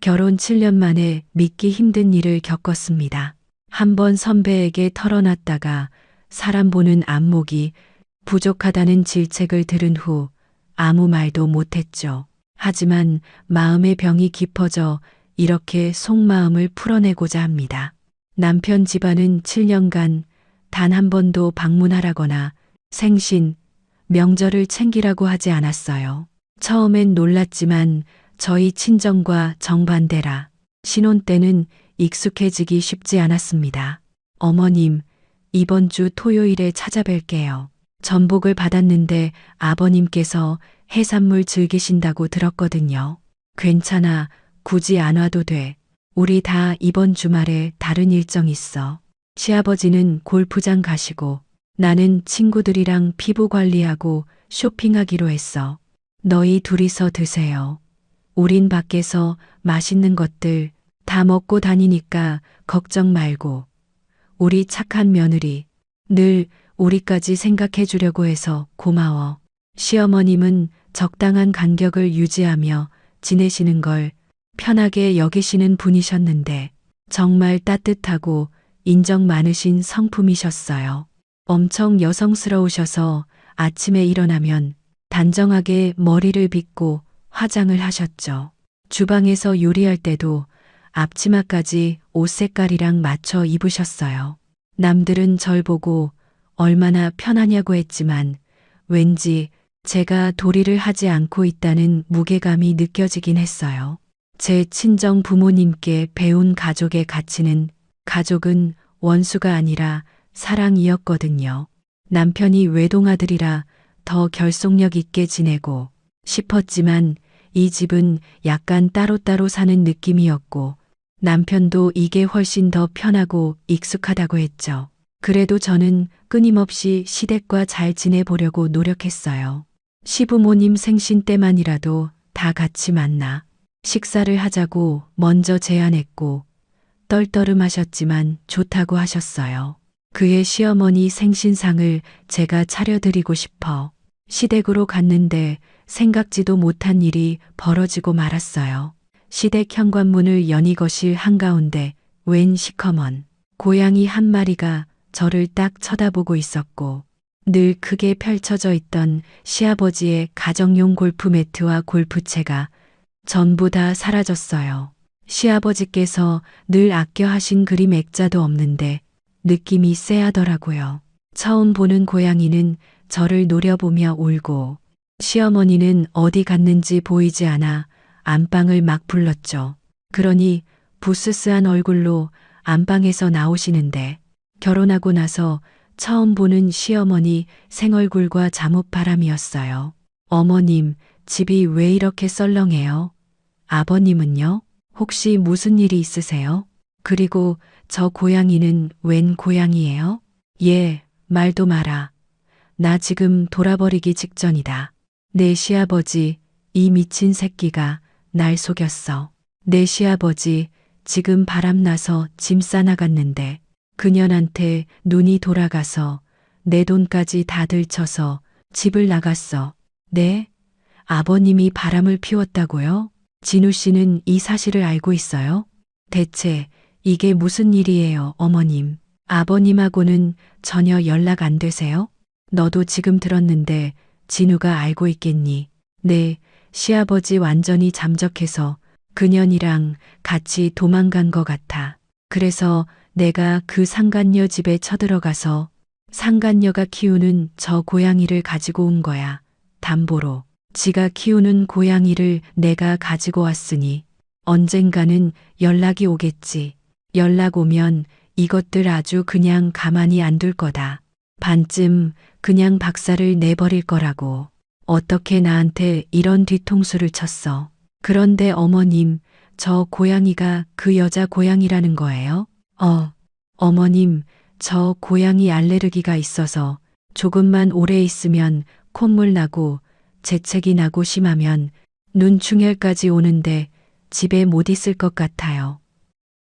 결혼 7년 만에 믿기 힘든 일을 겪었습니다. 한 번 선배에게 털어놨다가 사람 보는 안목이 부족하다는 질책을 들은 후 아무 말도 못했죠. 하지만 마음의 병이 깊어져 이렇게 속마음을 풀어내고자 합니다. 남편 집안은 7년간 단 한 번도 방문하라거나 생신, 명절을 챙기라고 하지 않았어요. 처음엔 놀랐지만 저희 친정과 정반대라 신혼 때는 익숙해지기 쉽지 않았습니다. 어머님, 이번 주 토요일에 찾아뵐게요. 전복을 받았는데 아버님께서 해산물 즐기신다고 들었거든요. 괜찮아, 굳이 안 와도 돼. 우리 다 이번 주말에 다른 일정 있어. 시아버지는 골프장 가시고 나는 친구들이랑 피부 관리하고 쇼핑하기로 했어. 너희 둘이서 드세요. 우린 밖에서 맛있는 것들 다 먹고 다니니까 걱정 말고. 우리 착한 며느리 늘 우리까지 생각해 주려고 해서 고마워. 시어머님은 적당한 간격을 유지하며 지내시는 걸 편하게 여기시는 분이셨는데 정말 따뜻하고 인정 많으신 성품이셨어요. 엄청 여성스러우셔서 아침에 일어나면 단정하게 머리를 빗고 화장을 하셨죠. 주방에서 요리할 때도 앞치마까지 옷 색깔이랑 맞춰 입으셨어요. 남들은 절 보고 얼마나 편하냐고 했지만 왠지 제가 도리를 하지 않고 있다는 무게감이 느껴지긴 했어요. 제 친정 부모님께 배운 가족의 가치는 가족은 원수가 아니라 사랑이었거든요. 남편이 외동아들이라 더 결속력 있게 지내고 싶었지만 이 집은 약간 따로따로 사는 느낌이었고 남편도 이게 훨씬 더 편하고 익숙하다고 했죠. 그래도 저는 끊임없이 시댁과 잘 지내보려고 노력했어요. 시부모님 생신 때만이라도 다 같이 만나 식사를 하자고 먼저 제안했고 떨떠름하셨지만 좋다고 하셨어요. 그의 시어머니 생신상을 제가 차려드리고 싶어 시댁으로 갔는데 생각지도 못한 일이 벌어지고 말았어요. 시댁 현관문을 여니 거실 한가운데 웬 시커먼 고양이 한 마리가 저를 딱 쳐다보고 있었고 늘 크게 펼쳐져 있던 시아버지의 가정용 골프 매트와 골프채가 전부 다 사라졌어요. 시아버지께서 늘 아껴 하신 그림 액자도 없는데 느낌이 쎄하더라고요. 처음 보는 고양이는 저를 노려보며 울고 시어머니는 어디 갔는지 보이지 않아 안방을 막 불렀죠. 그러니 부스스한 얼굴로 안방에서 나오시는데 결혼하고 나서 처음 보는 시어머니 생얼굴과 잠옷 바람이었어요. 어머님, 집이 왜 이렇게 썰렁해요? 아버님은요? 혹시 무슨 일이 있으세요? 그리고 저 고양이는 웬 고양이예요? 예, 말도 마라. 나 지금 돌아버리기 직전이다. 내 시아버지, 이 미친 새끼가 날 속였어. 내 시아버지 지금 바람나서 짐 싸나갔는데 그년한테 눈이 돌아가서 내 돈까지 다 들쳐서 집을 나갔어. 네? 아버님이 바람을 피웠다고요? 진우 씨는 이 사실을 알고 있어요? 대체 이게 무슨 일이에요, 어머님? 아버님하고는 전혀 연락 안 되세요? 너도 지금 들었는데 진우가 알고 있겠니? 네, 시아버지 완전히 잠적해서 그년이랑 같이 도망간 것 같아. 그래서 내가 그 상간녀 집에 쳐들어가서 상간녀가 키우는 저 고양이를 가지고 온 거야. 담보로. 지가 키우는 고양이를 내가 가지고 왔으니 언젠가는 연락이 오겠지. 연락 오면 이것들 아주 그냥 가만히 안 둘 거다. 반쯤 그냥 박살을 내버릴 거라고. 어떻게 나한테 이런 뒤통수를 쳤어. 그런데 어머님, 저 고양이가 그 여자 고양이라는 거예요? 어머님, 저 고양이 알레르기가 있어서 조금만 오래 있으면 콧물 나고 재채기 나고 심하면 눈충혈까지 오는데 집에 못 있을 것 같아요.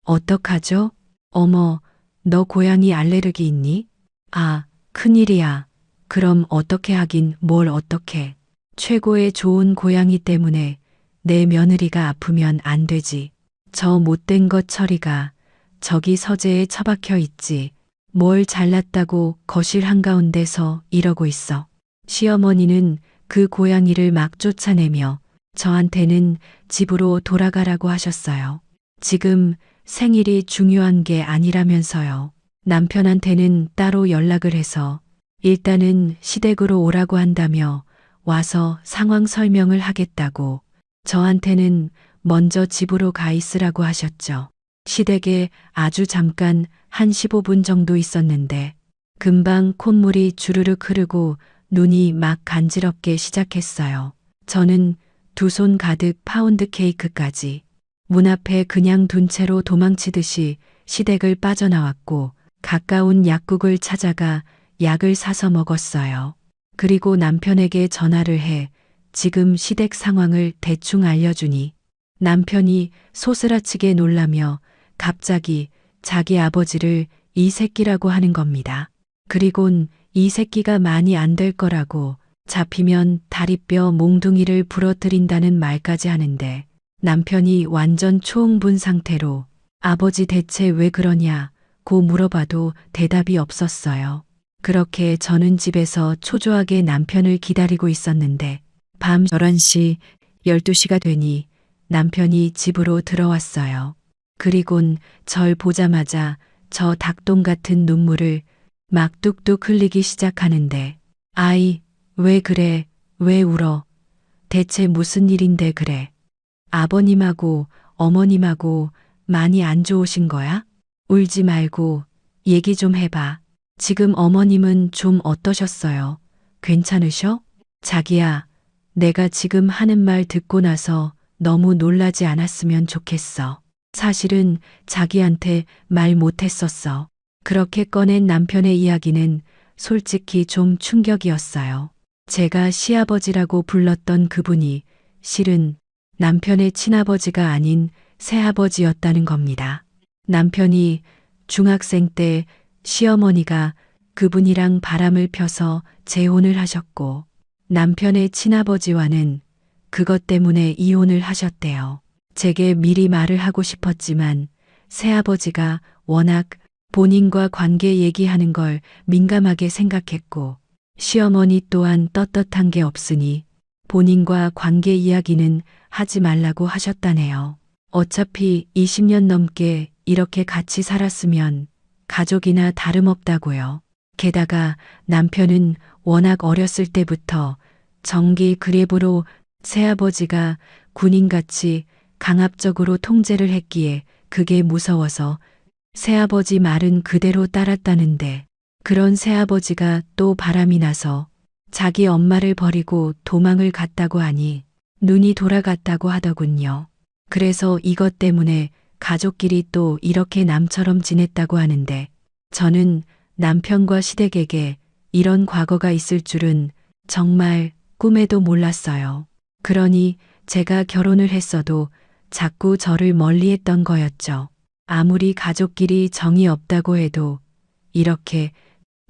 어떡하죠? 어머, 너 고양이 알레르기 있니? 아, 큰일이야. 그럼 어떻게 하긴 뭘 어떻게. 최고의 좋은 고양이 때문에 내 며느리가 아프면 안 되지. 저 못된 것 처리가 저기 서재에 처박혀 있지. 뭘 잘났다고 거실 한가운데서 이러고 있어. 시어머니는 그 고양이를 막 쫓아내며 저한테는 집으로 돌아가라고 하셨어요. 지금 생일이 중요한 게 아니라면서요. 남편한테는 따로 연락을 해서 일단은 시댁으로 오라고 한다며 와서 상황 설명을 하겠다고 저한테는 먼저 집으로 가 있으라고 하셨죠. 시댁에 아주 잠깐 한 15분 정도 있었는데 금방 콧물이 주르륵 흐르고 눈이 막 간지럽게 시작했어요. 저는 두 손 가득 파운드 케이크까지 문 앞에 그냥 둔 채로 도망치듯이 시댁을 빠져나왔고 가까운 약국을 찾아가 약을 사서 먹었어요. 그리고 남편에게 전화를 해 지금 시댁 상황을 대충 알려주니 남편이 소스라치게 놀라며 갑자기 자기 아버지를 이 새끼라고 하는 겁니다. 그리곤 이 새끼가 많이 안 될 거라고 잡히면 다리뼈 몽둥이를 부러뜨린다는 말까지 하는데 남편이 완전 초흥분 상태로 아버지 대체 왜 그러냐고 물어봐도 대답이 없었어요. 그렇게 저는 집에서 초조하게 남편을 기다리고 있었는데 밤 11시, 12시가 되니 남편이 집으로 들어왔어요. 그리곤 절 보자마자 저 닭똥 같은 눈물을 막 뚝뚝 흘리기 시작하는데 아이, 왜 그래? 왜 울어? 대체 무슨 일인데 그래? 아버님하고 어머님하고 많이 안 좋으신 거야? 울지 말고 얘기 좀 해봐. 지금 어머님은 좀 어떠셨어요? 괜찮으셔? 자기야, 내가 지금 하는 말 듣고 나서 너무 놀라지 않았으면 좋겠어. 사실은 자기한테 말 못했었어. 그렇게 꺼낸 남편의 이야기는 솔직히 좀 충격이었어요. 제가 시아버지라고 불렀던 그분이 실은 남편의 친아버지가 아닌 새아버지였다는 겁니다. 남편이 중학생 때 시어머니가 그분이랑 바람을 펴서 재혼을 하셨고 남편의 친아버지와는 그것 때문에 이혼을 하셨대요. 제게 미리 말을 하고 싶었지만 새아버지가 워낙 본인과 관계 얘기하는 걸 민감하게 생각했고 시어머니 또한 떳떳한 게 없으니 본인과 관계 이야기는 하지 말라고 하셨다네요. 어차피 20년 넘게 이렇게 같이 살았으면 가족이나 다름없다고요. 게다가 남편은 워낙 어렸을 때부터 정기 그랩으로 새아버지가 군인같이 강압적으로 통제를 했기에 그게 무서워서 새아버지 말은 그대로 따랐다는데 그런 새아버지가 또 바람이 나서 자기 엄마를 버리고 도망을 갔다고 하니 눈이 돌아갔다고 하더군요. 그래서 이것 때문에 가족끼리 또 이렇게 남처럼 지냈다고 하는데 저는 남편과 시댁에게 이런 과거가 있을 줄은 정말 꿈에도 몰랐어요. 그러니 제가 결혼을 했어도 자꾸 저를 멀리했던 거였죠. 아무리 가족끼리 정이 없다고 해도 이렇게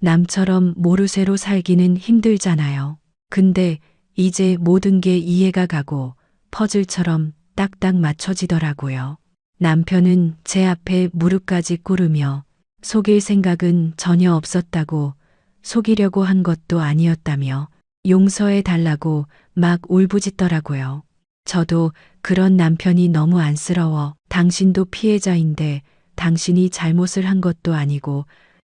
남처럼 모르쇠로 살기는 힘들잖아요. 근데 이제 모든 게 이해가 가고 퍼즐처럼 딱딱 맞춰지더라고요. 남편은 제 앞에 무릎까지 꿇으며 속일 생각은 전혀 없었다고 속이려고 한 것도 아니었다며 용서해 달라고 막 울부짖더라고요. 저도 그런 남편이 너무 안쓰러워. 당신도 피해자인데 당신이 잘못을 한 것도 아니고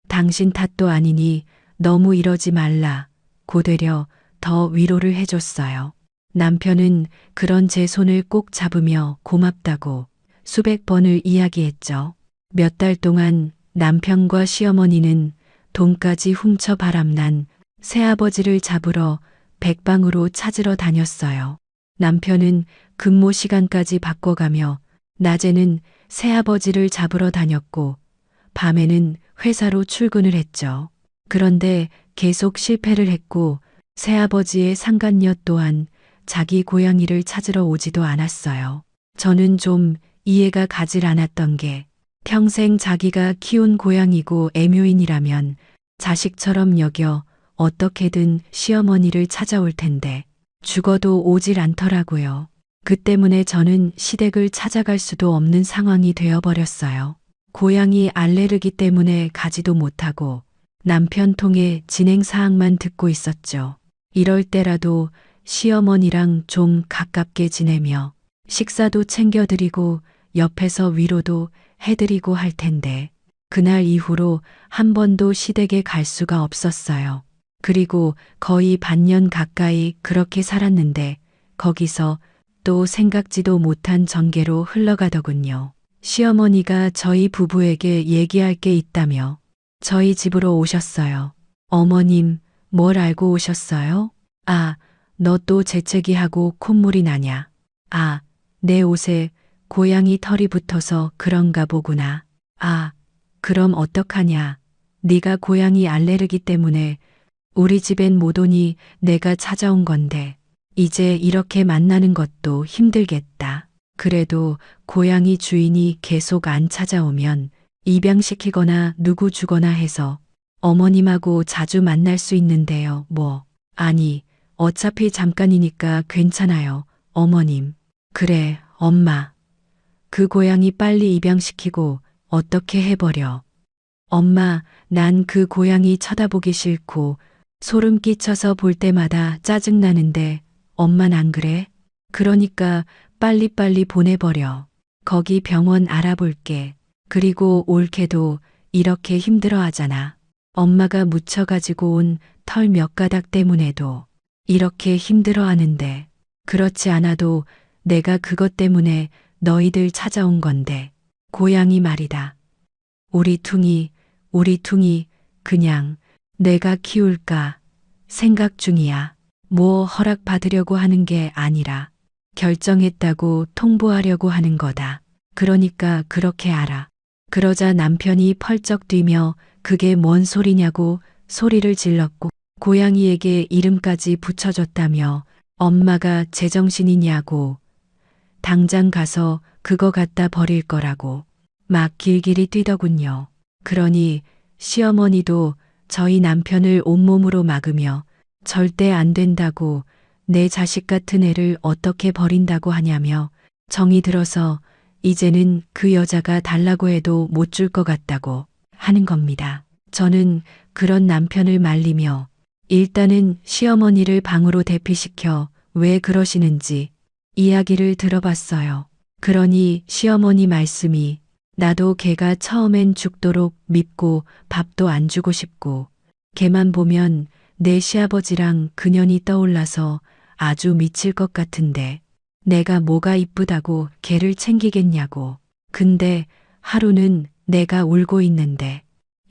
당신 탓도 아니니 너무 이러지 말라. 고되려 더 위로를 해줬어요. 남편은 그런 제 손을 꼭 잡으며 고맙다고 수백 번을 이야기했죠. 몇 달 동안 남편과 시어머니는 돈까지 훔쳐 바람난 새아버지를 잡으러 백방으로 찾으러 다녔어요. 남편은 근무 시간까지 바꿔가며 낮에는 새아버지를 잡으러 다녔고 밤에는 회사로 출근을 했죠. 그런데 계속 실패를 했고 새아버지의 상간녀 또한 자기 고양이를 찾으러 오지도 않았어요. 저는 좀 이해가 가질 않았던 게 평생 자기가 키운 고양이고 애묘인이라면 자식처럼 여겨 어떻게든 시어머니를 찾아올 텐데 죽어도 오질 않더라고요. 그 때문에 저는 시댁을 찾아갈 수도 없는 상황이 되어버렸어요. 고양이 알레르기 때문에 가지도 못하고 남편 통해 진행 사항만 듣고 있었죠. 이럴 때라도 시어머니랑 좀 가깝게 지내며 식사도 챙겨드리고 옆에서 위로도 해드리고 할 텐데 그날 이후로 한 번도 시댁에 갈 수가 없었어요. 그리고 거의 반년 가까이 그렇게 살았는데 거기서 또 생각지도 못한 전개로 흘러가더군요. 시어머니가 저희 부부에게 얘기할 게 있다며 저희 집으로 오셨어요. 어머님, 뭘 알고 오셨어요? 아, 너 또 재채기하고 콧물이 나냐? 아, 내 옷에 고양이 털이 붙어서 그런가 보구나. 아, 그럼 어떡하냐? 네가 고양이 알레르기 때문에 우리 집엔 못 오니 내가 찾아온 건데 이제 이렇게 만나는 것도 힘들겠다. 그래도 고양이 주인이 계속 안 찾아오면 입양시키거나 누구 주거나 해서 어머님하고 자주 만날 수 있는데요. 뭐. 아니, 어차피 잠깐이니까 괜찮아요. 어머님. 그래, 엄마. 그 고양이 빨리 입양시키고 어떻게 해버려. 엄마, 난 그 고양이 쳐다보기 싫고 소름 끼쳐서 볼 때마다 짜증나는데 엄만 안 그래? 그러니까 빨리빨리 보내버려. 거기 병원 알아볼게. 그리고 올케도 이렇게 힘들어 하잖아. 엄마가 묻혀가지고 온 털 몇 가닥 때문에도 이렇게 힘들어 하는데 그렇지 않아도 내가 그것 때문에 너희들 찾아온 건데 고양이 말이다. 우리 퉁이 그냥 내가 키울까 생각 중이야. 뭐 허락받으려고 하는 게 아니라 결정했다고 통보하려고 하는 거다. 그러니까 그렇게 알아. 그러자 남편이 펄쩍 뛰며 그게 뭔 소리냐고 소리를 질렀고 고양이에게 이름까지 붙여줬다며 엄마가 제정신이냐고 당장 가서 그거 갖다 버릴 거라고 막 길길이 뛰더군요. 그러니 시어머니도 저희 남편을 온몸으로 막으며 절대 안 된다고 내 자식 같은 애를 어떻게 버린다고 하냐며 정이 들어서 이제는 그 여자가 달라고 해도 못 줄 것 같다고 하는 겁니다. 저는 그런 남편을 말리며 일단은 시어머니를 방으로 대피시켜 왜 그러시는지 이야기를 들어봤어요. 그러니 시어머니 말씀이 나도 걔가 처음엔 죽도록 밉고 밥도 안 주고 싶고 걔만 보면 내 시아버지랑 그년이 떠올라서 아주 미칠 것 같은데 내가 뭐가 이쁘다고 걔를 챙기겠냐고. 근데 하루는 내가 울고 있는데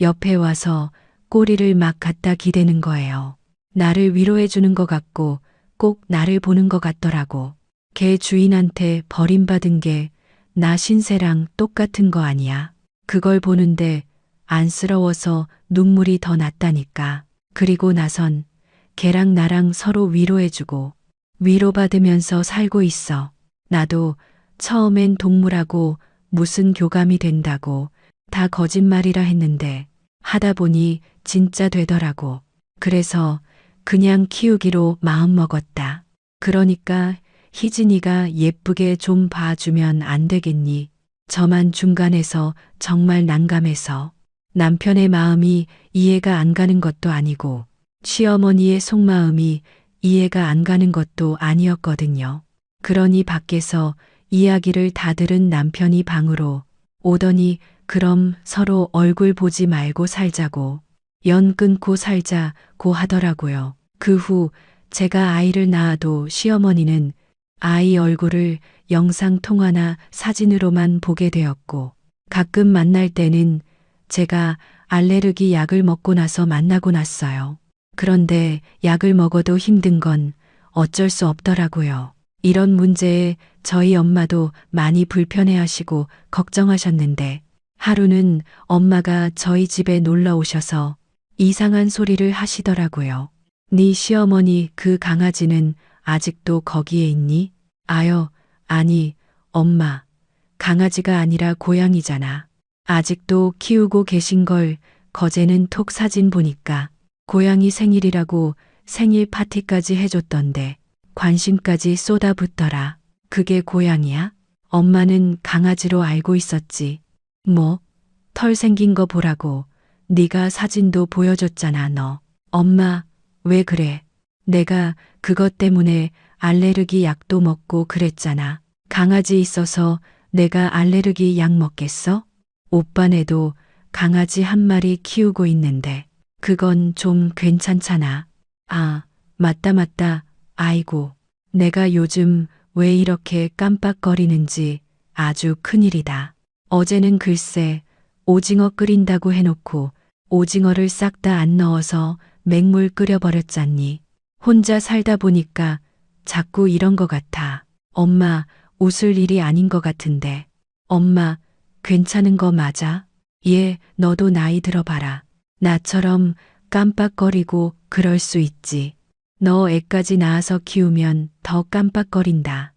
옆에 와서 꼬리를 막 갖다 기대는 거예요. 나를 위로해 주는 것 같고 꼭 나를 보는 것 같더라고. 걔 주인한테 버림받은 게 나 신세랑 똑같은 거 아니야. 그걸 보는데 안쓰러워서 눈물이 더 났다니까. 그리고 나선 걔랑 나랑 서로 위로해주고 위로받으면서 살고 있어. 나도 처음엔 동물하고 무슨 교감이 된다고 다 거짓말이라 했는데 하다 보니 진짜 되더라고. 그래서 그냥 키우기로 마음먹었다. 그러니까 희진이가 예쁘게 좀 봐주면 안 되겠니? 저만 중간에서 정말 난감해서 남편의 마음이 이해가 안 가는 것도 아니고 시어머니의 속마음이 이해가 안 가는 것도 아니었거든요. 그러니 밖에서 이야기를 다 들은 남편이 방으로 오더니 그럼 서로 얼굴 보지 말고 살자고 연 끊고 살자고 하더라고요. 그 후 제가 아이를 낳아도 시어머니는 아이 얼굴을 영상통화나 사진으로만 보게 되었고 가끔 만날 때는 제가 알레르기 약을 먹고 나서 만나고 났어요. 그런데 약을 먹어도 힘든 건 어쩔 수 없더라고요. 이런 문제에 저희 엄마도 많이 불편해하시고 걱정하셨는데 하루는 엄마가 저희 집에 놀러 오셔서 이상한 소리를 하시더라고요. 네 시어머니 그 강아지는 아직도 거기에 있니? 아니, 엄마. 강아지가 아니라 고양이잖아. 아직도 키우고 계신 걸 거제는 톡 사진 보니까 고양이 생일이라고 생일 파티까지 해줬던데 관심까지 쏟아붓더라. 그게 고양이야? 엄마는 강아지로 알고 있었지. 뭐, 털 생긴 거 보라고. 네가 사진도 보여줬잖아, 너. 엄마, 왜 그래? 내가 그것 때문에 알레르기 약도 먹고 그랬잖아. 강아지 있어서 내가 알레르기 약 먹겠어? 오빠네도 강아지 한 마리 키우고 있는데 그건 좀 괜찮잖아. 아, 맞다. 아이고, 내가 요즘 왜 이렇게 깜빡거리는지 아주 큰일이다. 어제는 글쎄 오징어 끓인다고 해놓고 오징어를 싹 다 안 넣어서 맹물 끓여버렸잖니. 혼자 살다 보니까 자꾸 이런 거 같아. 엄마, 웃을 일이 아닌 것 같은데. 엄마, 괜찮은 거 맞아? 얘, 너도 나이 들어봐라. 나처럼 깜빡거리고 그럴 수 있지. 너 애까지 낳아서 키우면 더 깜빡거린다.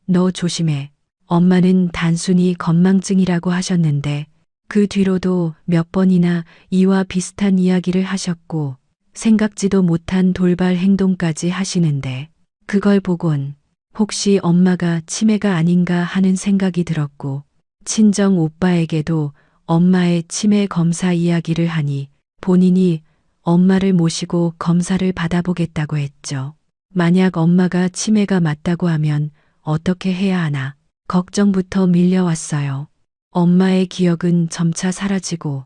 너 조심해. 엄마는 단순히 건망증이라고 하셨는데 그 뒤로도 몇 번이나 이와 비슷한 이야기를 하셨고 생각지도 못한 돌발 행동까지 하시는데 그걸 보곤 혹시 엄마가 치매가 아닌가 하는 생각이 들었고 친정 오빠에게도 엄마의 치매 검사 이야기를 하니 본인이 엄마를 모시고 검사를 받아보겠다고 했죠. 만약 엄마가 치매가 맞다고 하면 어떻게 해야 하나 걱정부터 밀려왔어요. 엄마의 기억은 점차 사라지고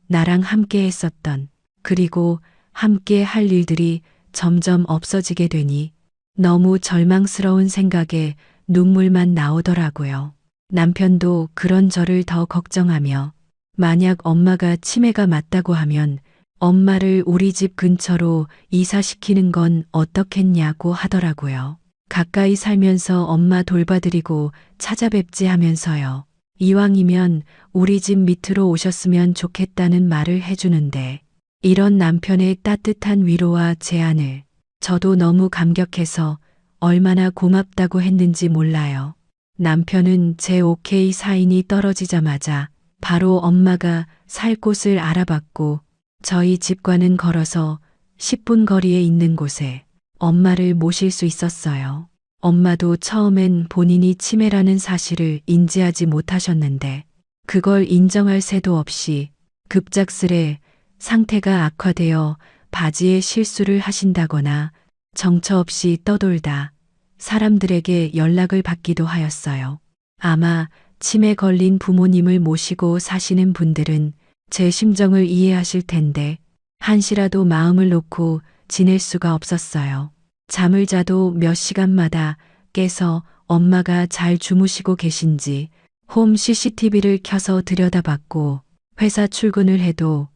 나랑 함께 했었던 그리고 함께 할 일들이 점점 없어지게 되니 너무 절망스러운 생각에 눈물만 나오더라고요. 남편도 그런 저를 더 걱정하며 만약 엄마가 치매가 맞다고 하면 엄마를 우리 집 근처로 이사시키는 건 어떻겠냐고 하더라고요. 가까이 살면서 엄마 돌봐드리고 찾아뵙지 하면서요. 이왕이면 우리 집 밑으로 오셨으면 좋겠다는 말을 해주는데 이런 남편의 따뜻한 위로와 제안을 저도 너무 감격해서 얼마나 고맙다고 했는지 몰라요. 남편은 제 오케이 사인이 떨어지자마자 바로 엄마가 살 곳을 알아봤고 저희 집과는 걸어서 10분 거리에 있는 곳에 엄마를 모실 수 있었어요. 엄마도 처음엔 본인이 치매라는 사실을 인지하지 못하셨는데 그걸 인정할 새도 없이 급작스레 상태가 악화되어 바지에 실수를 하신다거나 정처 없이 떠돌다 사람들에게 연락을 받기도 하였어요. 아마 치매 걸린 부모님을 모시고 사시는 분들은 제 심정을 이해하실 텐데 한시라도 마음을 놓고 지낼 수가 없었어요. 잠을 자도 몇 시간마다 깨서 엄마가 잘 주무시고 계신지 홈 CCTV를 켜서 들여다봤고 회사 출근을 해도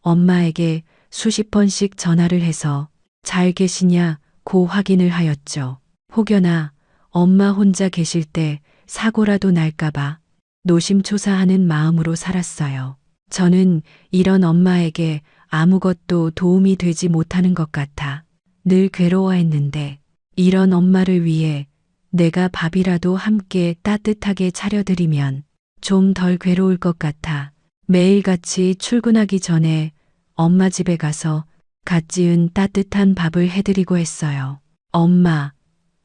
엄마에게 수십 번씩 전화를 해서 잘 계시냐고 확인을 하였죠. 혹여나 엄마 혼자 계실 때 사고라도 날까봐 노심초사하는 마음으로 살았어요. 저는 이런 엄마에게 아무것도 도움이 되지 못하는 것 같아 늘 괴로워했는데 이런 엄마를 위해 내가 밥이라도 함께 따뜻하게 차려드리면 좀 덜 괴로울 것 같아 매일같이 출근하기 전에 엄마 집에 가서 갓 지은 따뜻한 밥을 해드리고 했어요. 엄마,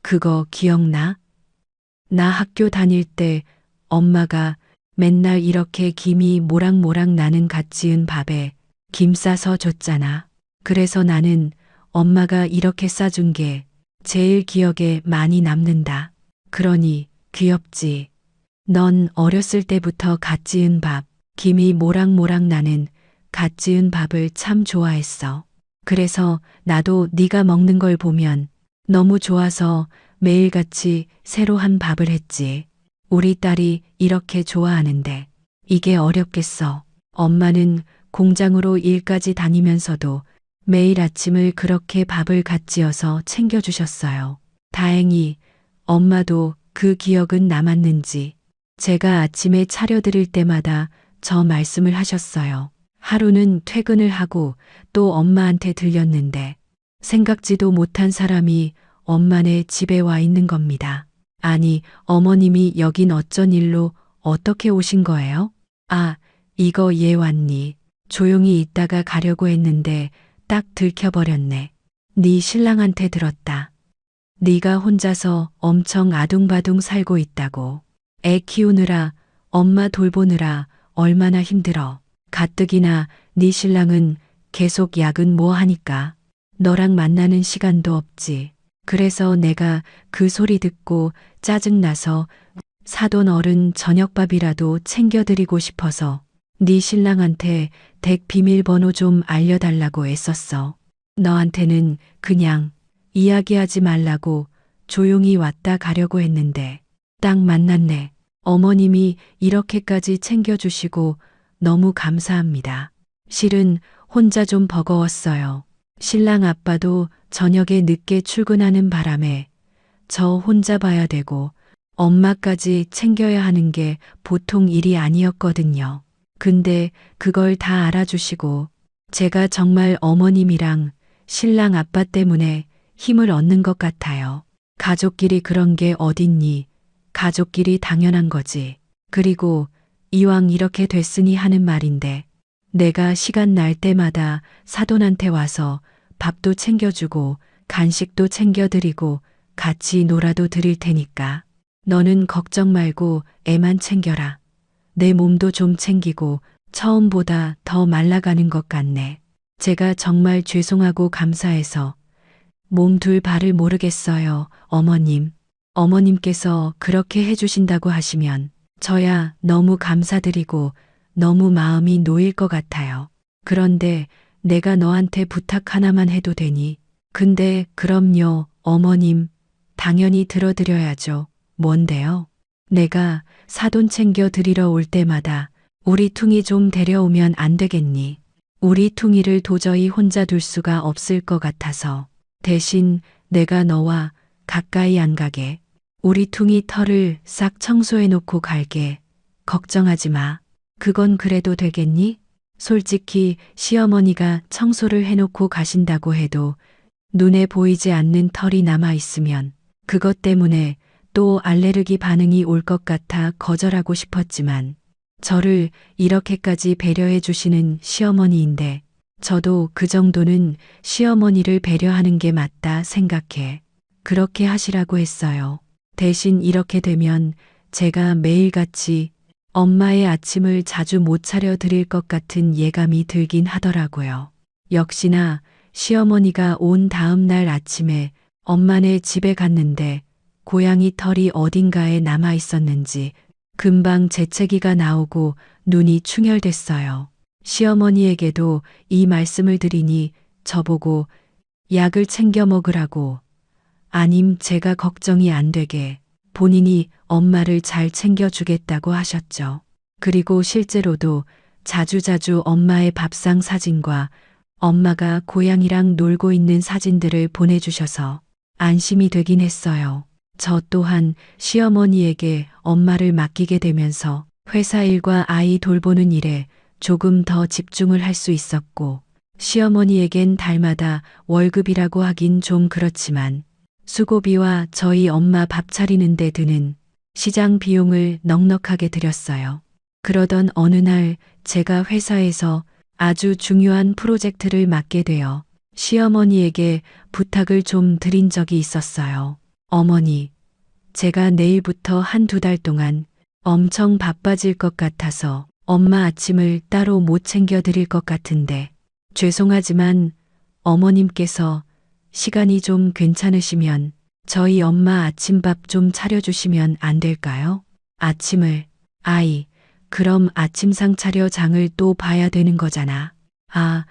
그거 기억나? 나 학교 다닐 때 엄마가 맨날 이렇게 김이 모락모락 나는 갓 지은 밥에 김 싸서 줬잖아. 그래서 나는 엄마가 이렇게 싸준 게 제일 기억에 많이 남는다. 그러니 귀엽지. 넌 어렸을 때부터 갓 지은 밥, 김이 모락모락 나는 갓 지은 밥을 참 좋아했어. 그래서 나도 네가 먹는 걸 보면 너무 좋아서 매일같이 새로 한 밥을 했지. 우리 딸이 이렇게 좋아하는데 이게 어렵겠어. 엄마는 공장으로 일까지 다니면서도 매일 아침을 그렇게 밥을 갓 지어서 챙겨주셨어요. 다행히 엄마도 그 기억은 남았는지 제가 아침에 차려드릴 때마다 저 말씀을 하셨어요. 하루는 퇴근을 하고 또 엄마한테 들렸는데 생각지도 못한 사람이 엄마네 집에 와 있는 겁니다. 아니, 어머님이 여긴 어쩐 일로 어떻게 오신 거예요? 아, 이거 얘 왔니? 조용히 있다가 가려고 했는데 딱 들켜버렸네. 네 신랑한테 들었다. 네가 혼자서 엄청 아둥바둥 살고 있다고. 애 키우느라, 엄마 돌보느라 얼마나 힘들어. 가뜩이나 네 신랑은 계속 야근 뭐 하니까 너랑 만나는 시간도 없지. 그래서 내가 그 소리 듣고 짜증나서 사돈 어른 저녁밥이라도 챙겨드리고 싶어서 네 신랑한테 댁 비밀번호 좀 알려달라고 애썼어. 너한테는 그냥 이야기하지 말라고 조용히 왔다 가려고 했는데 딱 만났네. 어머님이 이렇게까지 챙겨주시고 너무 감사합니다. 실은 혼자 좀 버거웠어요. 신랑 아빠도 저녁에 늦게 출근하는 바람에 저 혼자 봐야 되고 엄마까지 챙겨야 하는 게 보통 일이 아니었거든요. 근데 그걸 다 알아주시고 제가 정말 어머님이랑 신랑 아빠 때문에 힘을 얻는 것 같아요. 가족끼리 그런 게 어딨니? 가족끼리 당연한 거지. 그리고 이왕 이렇게 됐으니 하는 말인데 내가 시간 날 때마다 사돈한테 와서 밥도 챙겨주고 간식도 챙겨드리고 같이 놀아도 드릴 테니까 너는 걱정 말고 애만 챙겨라. 내 몸도 좀 챙기고 처음보다 더 말라가는 것 같네. 제가 정말 죄송하고 감사해서 몸 둘 바를 모르겠어요, 어머님. 어머님께서 그렇게 해주신다고 하시면 저야 너무 감사드리고 너무 마음이 놓일 것 같아요. 그런데 내가 너한테 부탁 하나만 해도 되니? 근데 그럼요, 어머님. 당연히 들어드려야죠. 뭔데요? 내가 사돈 챙겨 드리러 올 때마다 우리 퉁이 좀 데려오면 안 되겠니? 우리 퉁이를 도저히 혼자 둘 수가 없을 것 같아서 대신 내가 너와 가까이 안 가게 우리 퉁이 털을 싹 청소해 놓고 갈게. 걱정하지 마. 그건 그래도 되겠니? 솔직히 시어머니가 청소를 해놓고 가신다고 해도 눈에 보이지 않는 털이 남아 있으면 그것 때문에 또 알레르기 반응이 올 것 같아 거절하고 싶었지만 저를 이렇게까지 배려해 주시는 시어머니인데 저도 그 정도는 시어머니를 배려하는 게 맞다 생각해. 그렇게 하시라고 했어요. 대신 이렇게 되면 제가 매일같이 엄마의 아침을 자주 못 차려 드릴 것 같은 예감이 들긴 하더라고요. 역시나 시어머니가 온 다음 날 아침에 엄마네 집에 갔는데 고양이 털이 어딘가에 남아 있었는지 금방 재채기가 나오고 눈이 충혈됐어요. 시어머니에게도 이 말씀을 드리니 저보고 약을 챙겨 먹으라고 아님 제가 걱정이 안 되게 본인이 엄마를 잘 챙겨주겠다고 하셨죠. 그리고 실제로도 자주자주 엄마의 밥상 사진과 엄마가 고양이랑 놀고 있는 사진들을 보내주셔서 안심이 되긴 했어요. 저 또한 시어머니에게 엄마를 맡기게 되면서 회사 일과 아이 돌보는 일에 조금 더 집중을 할 수 있었고 시어머니에겐 달마다 월급이라고 하긴 좀 그렇지만 수고비와 저희 엄마 밥 차리는 데 드는 시장 비용을 넉넉하게 드렸어요. 그러던 어느 날 제가 회사에서 아주 중요한 프로젝트를 맡게 되어 시어머니에게 부탁을 좀 드린 적이 있었어요. 어머니, 제가 내일부터 한두 달 동안 엄청 바빠질 것 같아서 엄마 아침을 따로 못 챙겨 드릴 것 같은데 죄송하지만 어머님께서 시간이 좀 괜찮으시면 저희 엄마 아침밥 좀 차려주시면 안 될까요? 아침을, 아이, 그럼 아침상 차려 장을 또 봐야 되는 거잖아. 아,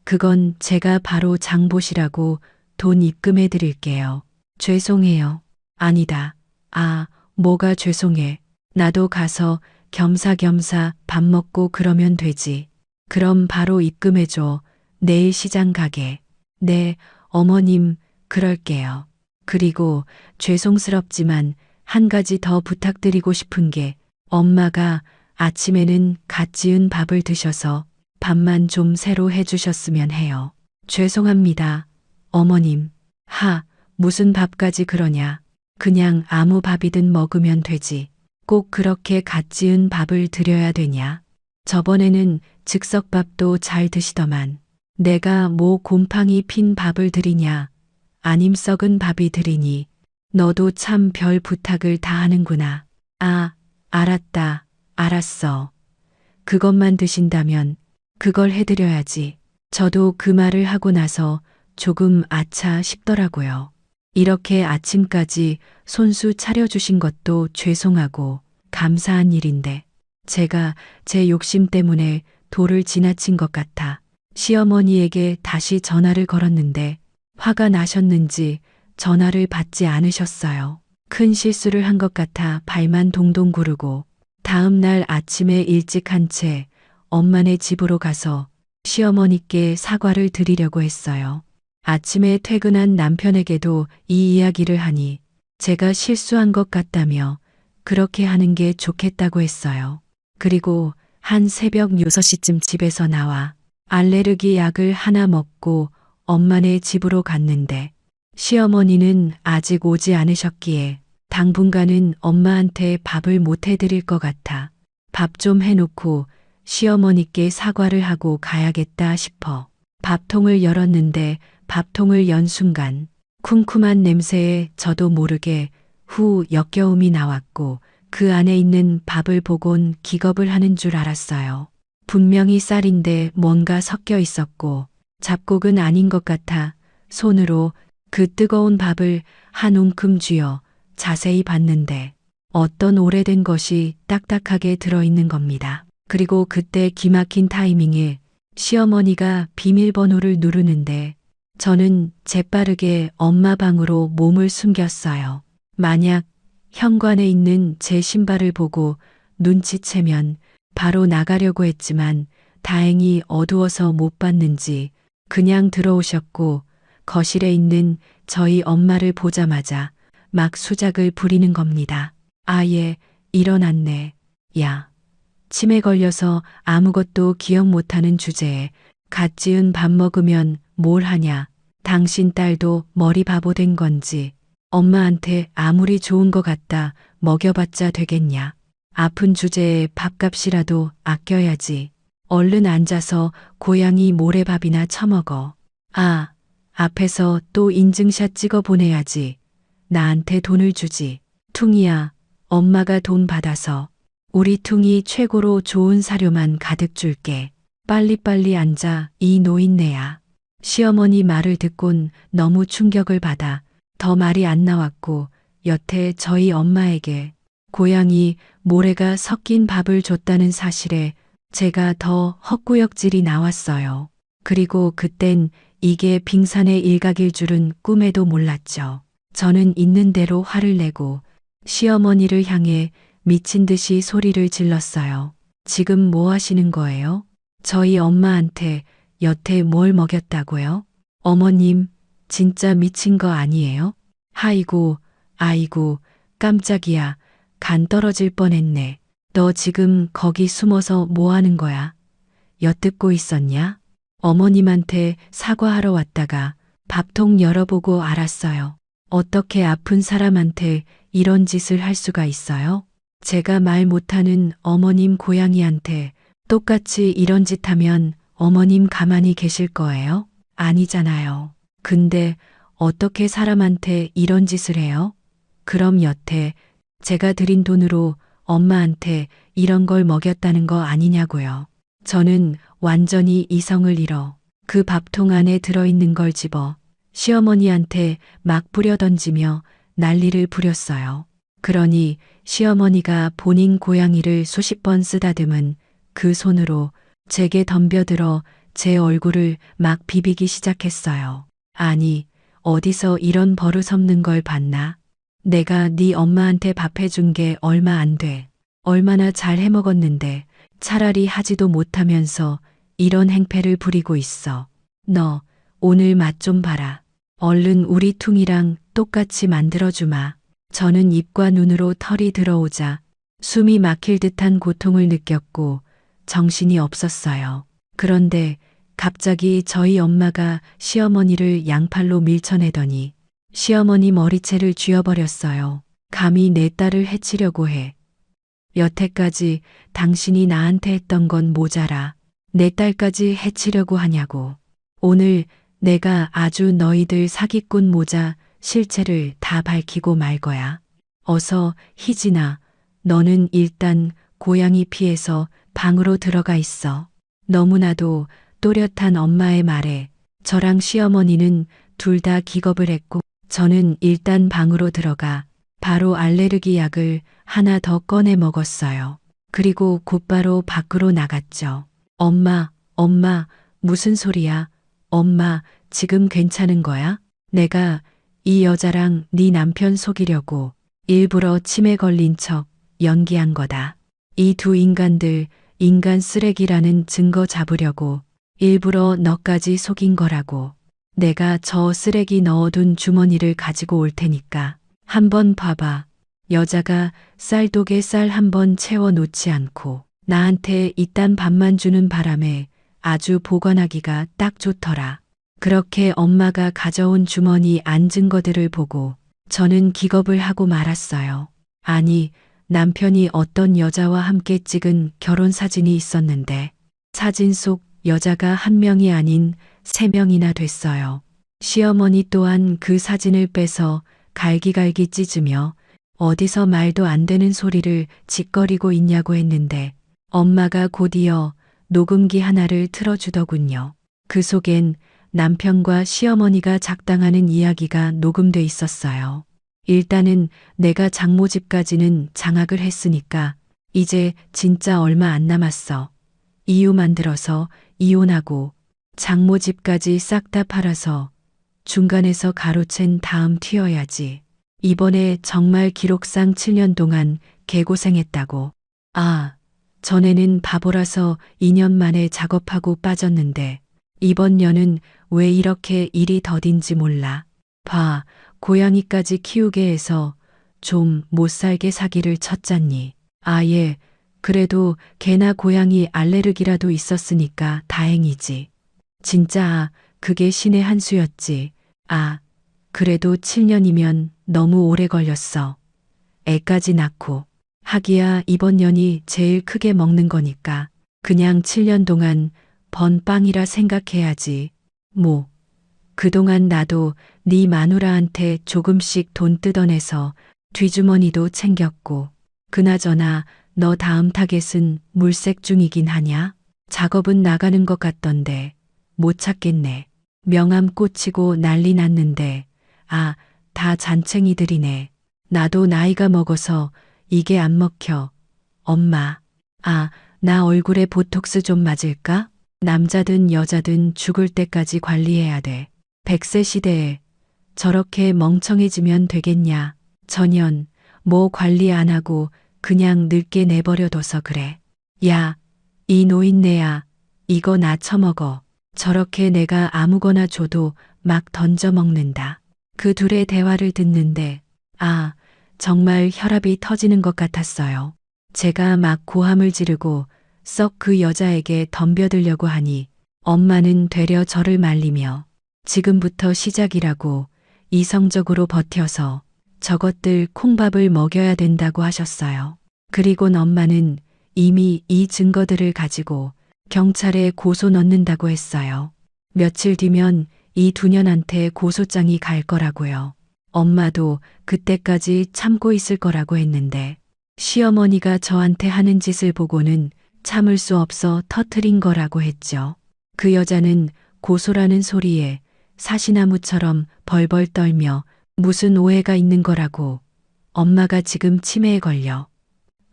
그건 제가 바로 장 보시라고 돈 입금해 드릴게요. 죄송해요. 아니다. 아, 뭐가 죄송해. 나도 가서 겸사겸사 밥 먹고 그러면 되지. 그럼 바로 입금해줘. 내일 시장 가게. 네, 어머님, 그럴게요. 그리고 죄송스럽지만 한 가지 더 부탁드리고 싶은 게 엄마가 아침에는 갓 지은 밥을 드셔서 밥만 좀 새로 해주셨으면 해요. 죄송합니다. 어머님. 무슨 밥까지 그러냐. 그냥 아무 밥이든 먹으면 되지. 꼭 그렇게 갓 지은 밥을 드려야 되냐. 저번에는 즉석밥도 잘 드시더만. 내가 뭐 곰팡이 핀 밥을 드리냐. 아님 썩은 밥이 드리니 너도 참 별 부탁을 다 하는구나. 아, 알았다. 알았어. 그것만 드신다면 그걸 해드려야지. 저도 그 말을 하고 나서 조금 아차 싶더라고요. 이렇게 아침까지 손수 차려주신 것도 죄송하고 감사한 일인데 제가 제 욕심 때문에 도를 지나친 것 같아 시어머니에게 다시 전화를 걸었는데 화가 나셨는지 전화를 받지 않으셨어요. 큰 실수를 한 것 같아 발만 동동 구르고 다음 날 아침에 일찍 한 채 엄마네 집으로 가서 시어머니께 사과를 드리려고 했어요. 아침에 퇴근한 남편에게도 이 이야기를 하니 제가 실수한 것 같다며 그렇게 하는 게 좋겠다고 했어요. 그리고 한 새벽 6시쯤 집에서 나와 알레르기 약을 하나 먹고 엄마네 집으로 갔는데 시어머니는 아직 오지 않으셨기에 당분간은 엄마한테 밥을 못 해드릴 것 같아 밥 좀 해놓고 시어머니께 사과를 하고 가야겠다 싶어 밥통을 열었는데 밥통을 연 순간 쿰쿰한 냄새에 저도 모르게 후 역겨움이 나왔고 그 안에 있는 밥을 보곤 기겁을 하는 줄 알았어요. 분명히 쌀인데 뭔가 섞여 있었고 잡곡은 아닌 것 같아 손으로 그 뜨거운 밥을 한 움큼 쥐어 자세히 봤는데 어떤 오래된 것이 딱딱하게 들어있는 겁니다. 그리고 그때 기막힌 타이밍에 시어머니가 비밀번호를 누르는데 저는 재빠르게 엄마 방으로 몸을 숨겼어요. 만약 현관에 있는 제 신발을 보고 눈치채면 바로 나가려고 했지만 다행히 어두워서 못 봤는지 그냥 들어오셨고 거실에 있는 저희 엄마를 보자마자 막 수작을 부리는 겁니다. 아예 일어났네. 야. 치매 걸려서 아무것도 기억 못하는 주제에 갓 지은 밥 먹으면 뭘 하냐. 당신 딸도 머리 바보 된 건지 엄마한테 아무리 좋은 거 같다 먹여봤자 되겠냐. 아픈 주제에 밥값이라도 아껴야지. 얼른 앉아서 고양이 모래밥이나 처먹어. 아, 앞에서 또 인증샷 찍어 보내야지. 나한테 돈을 주지. 퉁이야, 엄마가 돈 받아서 우리 퉁이 최고로 좋은 사료만 가득 줄게. 빨리빨리 앉아, 이 노인네야. 시어머니 말을 듣곤 너무 충격을 받아 더 말이 안 나왔고 여태 저희 엄마에게 고양이 모래가 섞인 밥을 줬다는 사실에 제가 더 헛구역질이 나왔어요. 그리고 그땐 이게 빙산의 일각일 줄은 꿈에도 몰랐죠. 저는 있는 대로 화를 내고 시어머니를 향해 미친 듯이 소리를 질렀어요. 지금 뭐 하시는 거예요? 저희 엄마한테 여태 뭘 먹였다고요? 어머님, 진짜 미친 거 아니에요? 아이고, 아이고, 깜짝이야. 간 떨어질 뻔했네. 너 지금 거기 숨어서 뭐 하는 거야? 엿듣고 있었냐? 어머님한테 사과하러 왔다가 밥통 열어보고 알았어요. 어떻게 아픈 사람한테 이런 짓을 할 수가 있어요? 제가 말 못하는 어머님 고양이한테 똑같이 이런 짓 하면 어머님 가만히 계실 거예요? 아니잖아요. 근데 어떻게 사람한테 이런 짓을 해요? 그럼 여태 제가 드린 돈으로 엄마한테 이런 걸 먹였다는 거 아니냐고요. 저는 완전히 이성을 잃어 그 밥통 안에 들어있는 걸 집어 시어머니한테 막 뿌려 던지며 난리를 부렸어요. 그러니 시어머니가 본인 고양이를 수십 번 쓰다듬은 그 손으로 제게 덤벼들어 제 얼굴을 막 비비기 시작했어요. 아니, 어디서 이런 버릇없는 걸 봤나? 내가 네 엄마한테 밥 해준 게 얼마 안 돼. 얼마나 잘 해먹었는데 차라리 하지도 못하면서 이런 행패를 부리고 있어. 너 오늘 맛 좀 봐라. 얼른 우리 퉁이랑 똑같이 만들어주마. 저는 입과 눈으로 털이 들어오자 숨이 막힐 듯한 고통을 느꼈고 정신이 없었어요. 그런데 갑자기 저희 엄마가 시어머니를 양팔로 밀쳐내더니 시어머니 머리채를 쥐어버렸어요. 감히 내 딸을 해치려고 해. 여태까지 당신이 나한테 했던 건 모자라 내 딸까지 해치려고 하냐고. 오늘 내가 아주 너희들 사기꾼 모자 실체를 다 밝히고 말 거야. 어서 희진아, 너는 일단 고양이 피해서 방으로 들어가 있어. 너무나도 또렷한 엄마의 말에 저랑 시어머니는 둘 다 기겁을 했고 저는 일단 방으로 들어가 바로 알레르기 약을 하나 더 꺼내 먹었어요. 그리고 곧바로 밖으로 나갔죠. 엄마, 무슨 소리야? 엄마, 지금 괜찮은 거야? 내가 이 여자랑 네 남편 속이려고 일부러 치매 걸린 척 연기한 거다. 이 두 인간들 인간 쓰레기라는 증거 잡으려고 일부러 너까지 속인 거라고. 내가 저 쓰레기 넣어둔 주머니를 가지고 올 테니까 한번 봐봐. 여자가 쌀독에 쌀 한 번 채워 놓지 않고 나한테 이딴 밥만 주는 바람에 아주 보관하기가 딱 좋더라. 그렇게 엄마가 가져온 주머니 안 증거들을 보고 저는 기겁을 하고 말았어요. 아니, 남편이 어떤 여자와 함께 찍은 결혼 사진이 있었는데 사진 속 여자가 한 명이 아닌 세 명이나 됐어요. 시어머니 또한 그 사진을 빼서 갈기갈기 찢으며 어디서 말도 안 되는 소리를 짓거리고 있냐고 했는데 엄마가 곧이어 녹음기 하나를 틀어주더군요. 그 속엔 남편과 시어머니가 작당하는 이야기가 녹음돼 있었어요. 일단은 내가 장모 집까지는 장악을 했으니까 이제 진짜 얼마 안 남았어. 이유 만들어서 이혼하고 장모 집까지 싹 다 팔아서 중간에서 가로챈 다음 튀어야지. 이번에 정말 기록상 7년 동안 개고생했다고. 아, 전에는 바보라서 2년 만에 작업하고 빠졌는데 이번 년은 왜 이렇게 일이 더딘지 몰라. 봐, 고양이까지 키우게 해서 좀 못살게 사기를 쳤잖니. 아예, 그래도 개나 고양이 알레르기라도 있었으니까 다행이지. 진짜 그게 신의 한 수였지. 아, 그래도 7년이면 너무 오래 걸렸어. 애까지 낳고. 하기야 이번 년이 제일 크게 먹는 거니까 그냥 7년 동안 번 빵이라 생각해야지. 뭐, 그동안 나도 네 마누라한테 조금씩 돈 뜯어내서 뒤주머니도 챙겼고 그나저나 너 다음 타겟은 물색 중이긴 하냐? 작업은 나가는 것 같던데 못 찾겠네. 명함 꽂히고 난리 났는데 아, 다 잔챙이들이네. 나도 나이가 먹어서 이게 안 먹혀. 엄마, 아, 나 얼굴에 보톡스 좀 맞을까? 남자든 여자든 죽을 때까지 관리해야 돼. 100세 시대에 저렇게 멍청해지면 되겠냐. 전현, 뭐 관리 안 하고 그냥 늙게 내버려둬서 그래. 야, 이 노인네야, 이거 나 처먹어. 저렇게 내가 아무거나 줘도 막 던져 먹는다. 그 둘의 대화를 듣는데, 아, 정말 혈압이 터지는 것 같았어요. 제가 막 고함을 지르고 썩 그 여자에게 덤벼들려고 하니 엄마는 되려 저를 말리며 지금부터 시작이라고 이성적으로 버텨서 저것들 콩밥을 먹여야 된다고 하셨어요. 그리곤 엄마는 이미 이 증거들을 가지고 경찰에 고소 넣는다고 했어요. 며칠 뒤면 이 두 년한테 고소장이 갈 거라고요. 엄마도 그때까지 참고 있을 거라고 했는데 시어머니가 저한테 하는 짓을 보고는 참을 수 없어 터트린 거라고 했죠. 그 여자는 고소라는 소리에 사시나무처럼 벌벌 떨며 무슨 오해가 있는 거라고 엄마가 지금 치매에 걸려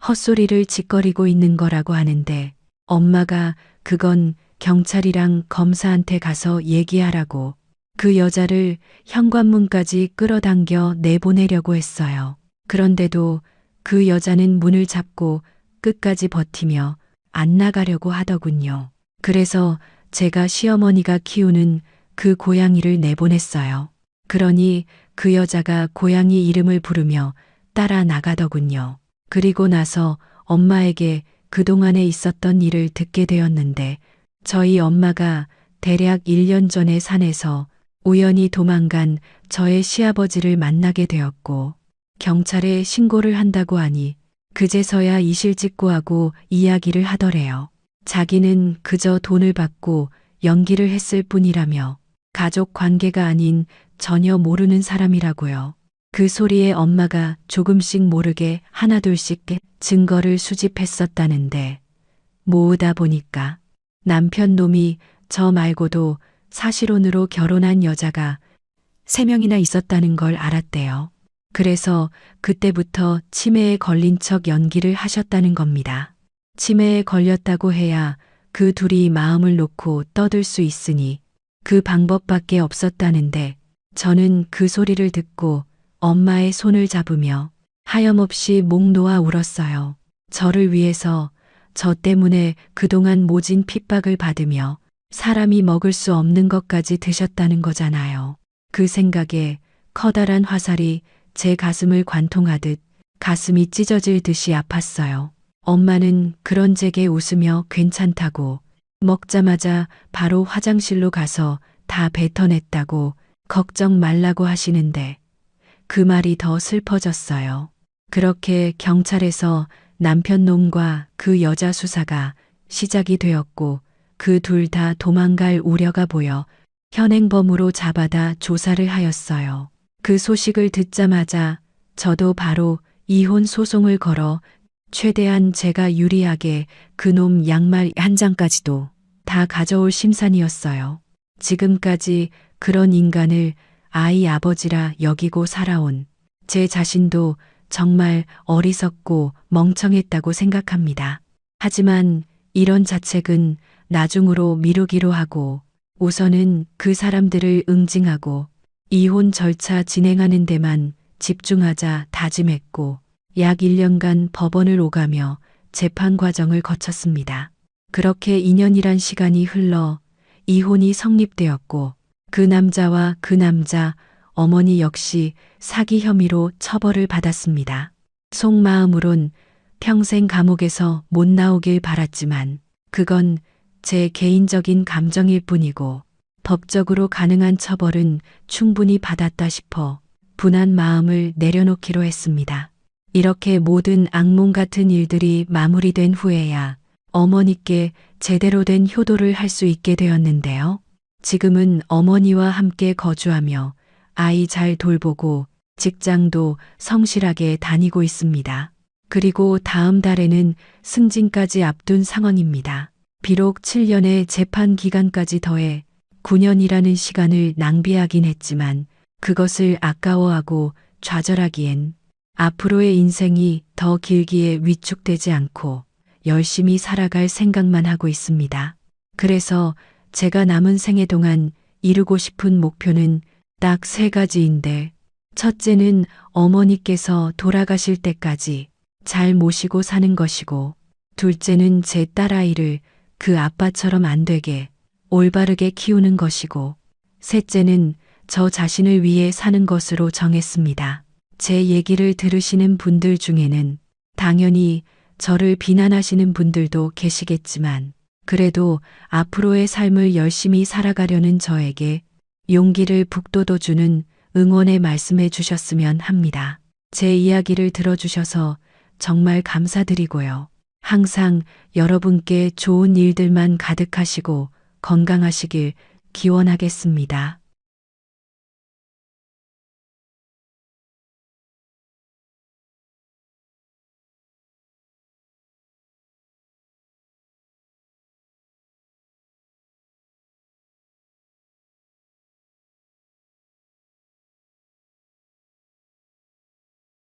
헛소리를 짓거리고 있는 거라고 하는데 엄마가 그건 경찰이랑 검사한테 가서 얘기하라고 그 여자를 현관문까지 끌어당겨 내보내려고 했어요. 그런데도 그 여자는 문을 잡고 끝까지 버티며 안 나가려고 하더군요. 그래서 제가 시어머니가 키우는 그 고양이를 내보냈어요. 그러니 그 여자가 고양이 이름을 부르며 따라 나가더군요. 그리고 나서 엄마에게 그동안에 있었던 일을 듣게 되었는데 저희 엄마가 대략 1년 전에 산에서 우연히 도망간 저의 시아버지를 만나게 되었고 경찰에 신고를 한다고 하니 그제서야 이실직고하고 이야기를 하더래요. 자기는 그저 돈을 받고 연기를 했을 뿐이라며 가족 관계가 아닌 전혀 모르는 사람이라고요. 그 소리에 엄마가 조금씩 모르게 하나둘씩 증거를 수집했었다는데 모으다 보니까 남편 놈이 저 말고도 사실혼으로 결혼한 여자가 3명이나 있었다는 걸 알았대요. 그래서 그때부터 치매에 걸린 척 연기를 하셨다는 겁니다. 치매에 걸렸다고 해야 그 둘이 마음을 놓고 떠들 수 있으니 그 방법밖에 없었다는데 저는 그 소리를 듣고 엄마의 손을 잡으며 하염없이 목 놓아 울었어요. 저를 위해서 저 때문에 그동안 모진 핍박을 받으며 사람이 먹을 수 없는 것까지 드셨다는 거잖아요. 그 생각에 커다란 화살이 제 가슴을 관통하듯 가슴이 찢어질 듯이 아팠어요. 엄마는 그런 제게 웃으며 괜찮다고 먹자마자 바로 화장실로 가서 다 뱉어냈다고 걱정 말라고 하시는데 그 말이 더 슬퍼졌어요. 그렇게 경찰에서 남편 놈과 그 여자 수사가 시작이 되었고 그 둘 다 도망갈 우려가 보여 현행범으로 잡아다 조사를 하였어요. 그 소식을 듣자마자 저도 바로 이혼 소송을 걸어 최대한 제가 유리하게 그놈 양말 한 장까지도 다 가져올 심산이었어요. 지금까지 그런 인간을 아이 아버지라 여기고 살아온 제 자신도 정말 어리석고 멍청했다고 생각합니다. 하지만 이런 자책은 나중으로 미루기로 하고 우선은 그 사람들을 응징하고 이혼 절차 진행하는 데만 집중하자 다짐했고 약 1년간 법원을 오가며 재판 과정을 거쳤습니다. 그렇게 2년이란 시간이 흘러 이혼이 성립되었고 그 남자와 그 남자 어머니 역시 사기 혐의로 처벌을 받았습니다. 속마음으론 평생 감옥에서 못 나오길 바랐지만 그건 제 개인적인 감정일 뿐이고 법적으로 가능한 처벌은 충분히 받았다 싶어 분한 마음을 내려놓기로 했습니다. 이렇게 모든 악몽 같은 일들이 마무리된 후에야 어머니께 제대로 된 효도를 할 수 있게 되었는데요. 지금은 어머니와 함께 거주하며 아이 잘 돌보고 직장도 성실하게 다니고 있습니다. 그리고 다음 달에는 승진까지 앞둔 상황입니다. 비록 7년의 재판 기간까지 더해 9년이라는 시간을 낭비하긴 했지만 그것을 아까워하고 좌절하기엔 앞으로의 인생이 더 길기에 위축되지 않고 열심히 살아갈 생각만 하고 있습니다. 그래서 제가 남은 생애 동안 이루고 싶은 목표는 딱 3가지인데 첫째는 어머니께서 돌아가실 때까지 잘 모시고 사는 것이고 둘째는 제 딸아이를 그 아빠처럼 안 되게 올바르게 키우는 것이고 셋째는 저 자신을 위해 사는 것으로 정했습니다. 제 얘기를 들으시는 분들 중에는 당연히 저를 비난하시는 분들도 계시겠지만 그래도 앞으로의 삶을 열심히 살아가려는 저에게 용기를 북돋워주는 응원의 말씀해 주셨으면 합니다. 제 이야기를 들어주셔서 정말 감사드리고요. 항상 여러분께 좋은 일들만 가득하시고 건강하시길 기원하겠습니다.